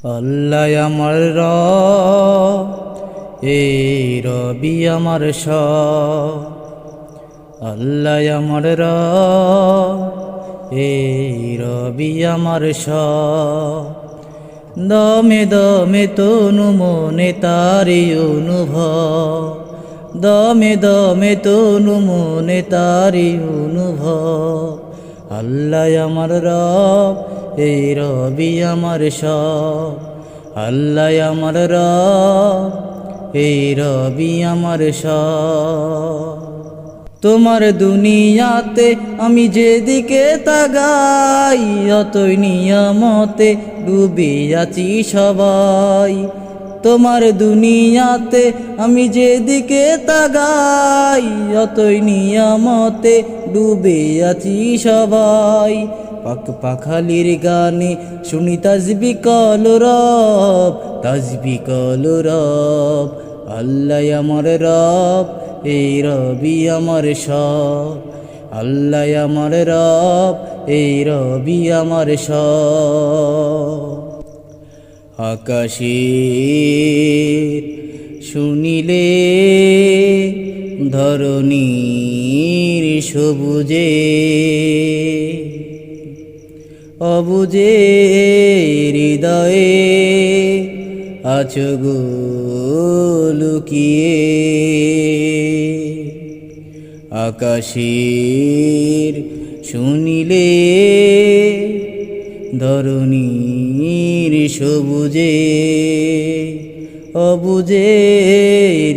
আল্লাহ আমার রব, এই রবি আমার সব। আল্লাহ আমার রব, এই রবি আমার সব। দমে দমে তনু মনে তারি অনুভব, দমে দমে তনু মনে তারি অনুভব। আল্লাহ আমার রব, এই রবি আমার সব। আল্লাহ আমার রব, এই রবি আমার সব। তোমার দুনিয়াতে আমি যেদিকে তাকাই, অতই নিয়ামতে ডুবে আছি সবাই। তোমার দুনিয়াতে আমি যেদিকে তাকাই, অতই নিয়ামতে ডুবে আছি সবাই। পাক পাখালির গানে শুনি তাসবিহ কলরব, তাসবিহ কলরব। আল্লাহ আমার রব, এই রবি আমার সব। আল্লাহ আমার রব, এই রবি আমার সব। আকাশের শুনিলে ধরণীর সবুজে, অবুজে হৃদয়ে আছো গো লুকিয়ে। আকাশের শুনিলে ধরণীর সবুজে, অবুজে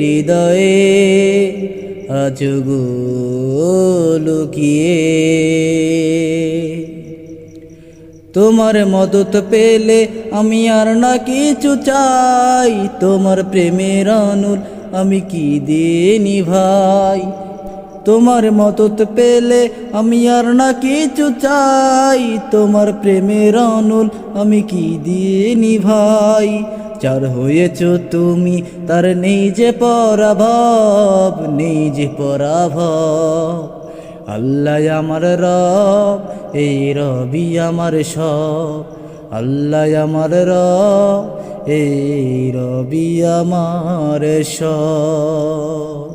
হৃদয়ে আছো গো লুকিয়ে। তোমার মদত পেলে আমি আর না কিছু চাই, তোমার প্রেমের আনুর আমি কি দিয়ে নিভাই। তোমার মদত পেলে আমি আর না কিছু চাই, তোমার প্রেমের আনুল আমি কি দিয়ে নিভাই। যার হয়েছ তুমি তার নেই যে পরাভব, নেই যে পরাভব। আল্লাহ আমার রব, এই রবি আমার সব। আল্লাহ আমার রব, এই রবি আমার সব।